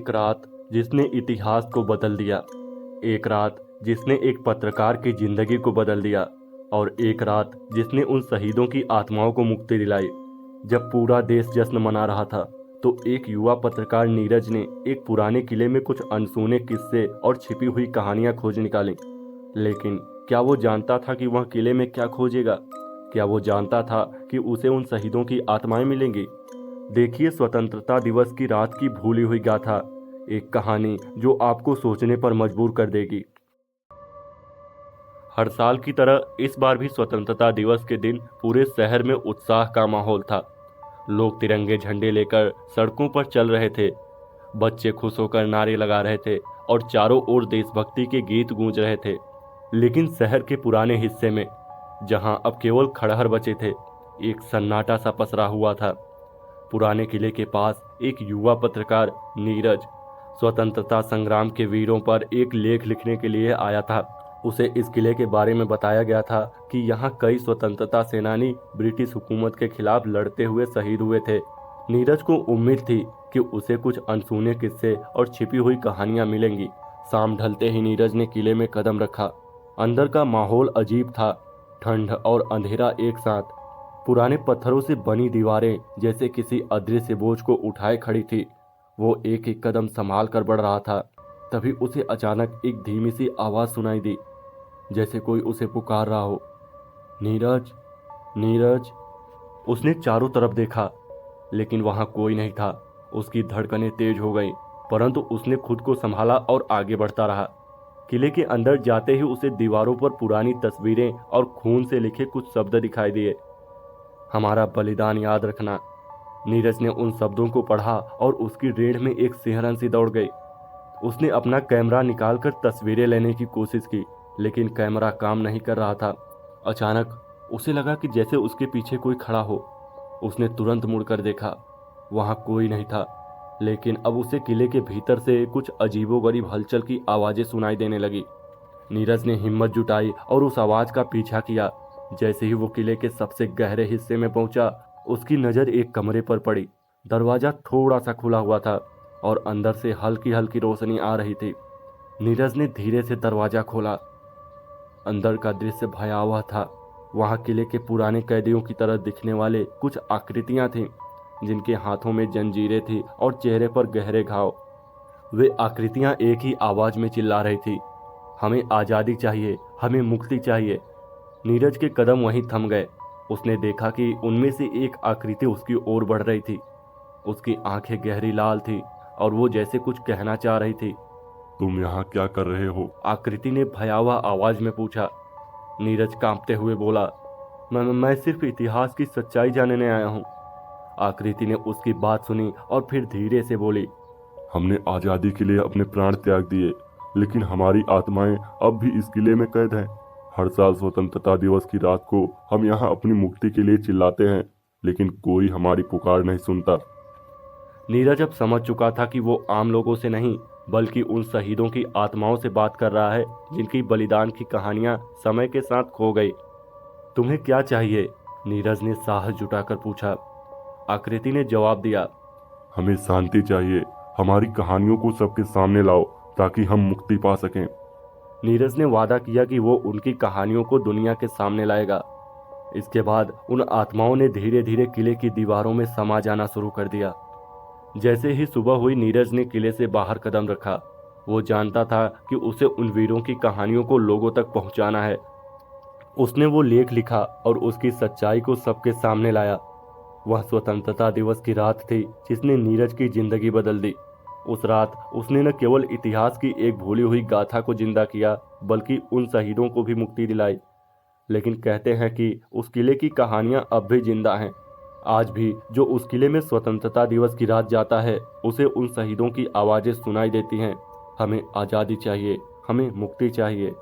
एक रात जिसने इतिहास को बदल दिया, एक रात जिसने एक पत्रकार की जिंदगी को बदल दिया और एक रात जिसने उन शहीदों की आत्माओं को मुक्ति दिलाई। जब पूरा देश जश्न मना रहा था तो एक युवा पत्रकार नीरज ने एक पुराने किले में कुछ अनसुने किस्से और छिपी हुई कहानियां खोज निकाली। लेकिन क्या वो जानता था कि वह किले में क्या खोजेगा? क्या वो जानता था कि उसे उन शहीदों की आत्माएं मिलेंगी? देखिए स्वतंत्रता दिवस की रात की भूली हुई गाथा, एक कहानी जो आपको सोचने पर मजबूर कर देगी। हर साल की तरह इस बार भी स्वतंत्रता दिवस के दिन पूरे शहर में उत्साह का माहौल था। लोग तिरंगे झंडे लेकर सड़कों पर चल रहे थे, बच्चे खुश होकर नारे लगा रहे थे और चारों ओर देशभक्ति के गीत गूंज रहे थे। लेकिन शहर के पुराने हिस्से में, जहां अब केवल खड़हर बचे थे, एक सन्नाटा सा पसरा हुआ था। पुराने किले के पास एक युवा पत्रकार नीरज स्वतंत्रता संग्राम के वीरों पर एक लेख लिखने के लिए आया था। उसे इस किले के बारे में बताया गया था कि यहाँ कई स्वतंत्रता सेनानी ब्रिटिश हुकूमत के खिलाफ लड़ते हुए शहीद हुए थे। नीरज को उम्मीद थी कि उसे कुछ अनसुने किस्से और छिपी हुई कहानियां मिलेंगी। शाम ढलते ही नीरज ने किले में कदम रखा। अंदर का माहौल अजीब था, ठंड और अंधेरा एक साथ। पुराने पत्थरों से बनी दीवारें जैसे किसी अदृश्य बोझ को उठाए खड़ी थी। वो एक एक कदम संभाल कर बढ़ रहा था। तभी उसे अचानक एक धीमी सी आवाज सुनाई दी, जैसे कोई उसे पुकार रहा हो। नीरज, नीरज। उसने चारों तरफ देखा, लेकिन वहां कोई नहीं था। उसकी धड़कनें तेज हो गईं, परंतु उसने खुद को संभाला और आगे बढ़ता रहा। किले के अंदर जाते ही उसे दीवारों पर पुरानी तस्वीरें और खून से लिखे कुछ शब्द दिखाई दिए। हमारा बलिदान याद रखना। नीरज ने उन शब्दों को पढ़ा और उसकी रीढ़ में एक सिहरन सी दौड़ गई। उसने अपना कैमरा निकालकर तस्वीरें लेने की कोशिश की, लेकिन कैमरा काम नहीं कर रहा था। अचानक उसे लगा कि जैसे उसके पीछे कोई खड़ा हो। उसने तुरंत मुड़कर देखा, वहां कोई नहीं था, लेकिन अब उसे किले के भीतर से कुछ अजीबोगरीब हलचल की आवाजें सुनाई देने लगी। नीरज ने हिम्मत जुटाई और उस आवाज का पीछा किया। जैसे ही वो किले के सबसे गहरे हिस्से में पहुंचा, उसकी नजर एक कमरे पर पड़ी। दरवाजा थोड़ा सा खुला हुआ था और अंदर से हल्की हल्की रोशनी आ रही थी। नीरज ने धीरे से दरवाजा खोला। अंदर का दृश्य भयावह था। वहां किले के पुराने कैदियों की तरह दिखने वाले कुछ आकृतियां थीं, जिनके हाथों में जंजीरें थी और चेहरे पर गहरे घाव। वे आकृतियां एक ही आवाज में चिल्ला रही थी, हमें आजादी चाहिए, हमें मुक्ति चाहिए। नीरज के कदम वहीं थम गए। उसने देखा कि उनमें से एक आकृति उसकी ओर बढ़ रही थी। उसकी आंखें गहरी लाल थी और वो जैसे कुछ कहना चाह रही थी। तुम यहाँ क्या कर रहे हो? आकृति ने भयावह आवाज में पूछा। नीरज कांपते हुए बोला, मैं सिर्फ इतिहास की सच्चाई जानने आया हूँ। आकृति ने उसकी बात सुनी और फिर धीरे से बोली, हमने आजादी के लिए अपने प्राण त्याग दिए, लेकिन हमारी आत्माएं अब भी इस किले में कैद हैं। हर साल स्वतंत्रता दिवस की रात को हम यहाँ अपनी मुक्ति के लिए चिल्लाते हैं, लेकिन कोई हमारी पुकार नहीं सुनता। नीरज अब समझ चुका था कि वो आम लोगों से नहीं, बल्कि उन शहीदों की आत्माओं से बात कर रहा है, जिनकी बलिदान की कहानियां समय के साथ खो गई। तुम्हें क्या चाहिए? नीरज ने साहस जुटाकर पूछा। आकृति ने जवाब दिया, हमें शांति चाहिए। हमारी कहानियों को सबके सामने लाओ ताकि हम मुक्ति पा सकें। नीरज ने वादा किया कि वो उनकी कहानियों को दुनिया के सामने लाएगा। इसके बाद उन आत्माओं ने धीरे धीरे किले की दीवारों में समा जाना शुरू कर दिया। जैसे ही सुबह हुई, नीरज ने किले से बाहर कदम रखा। वो जानता था कि उसे उन वीरों की कहानियों को लोगों तक पहुंचाना है। उसने वो लेख लिखा और उसकी सच्चाई को सबके सामने लाया। वह स्वतंत्रता दिवस की रात थी जिसने नीरज की जिंदगी बदल दी। उस रात उसने न केवल इतिहास की एक भूली हुई गाथा को जिंदा किया, बल्कि उन शहीदों को भी मुक्ति दिलाई। लेकिन कहते हैं कि उस किले की कहानियां अब भी जिंदा हैं। आज भी जो उस किले में स्वतंत्रता दिवस की रात जाता है, उसे उन शहीदों की आवाजें सुनाई देती हैं। हमें आज़ादी चाहिए, हमें मुक्ति चाहिए।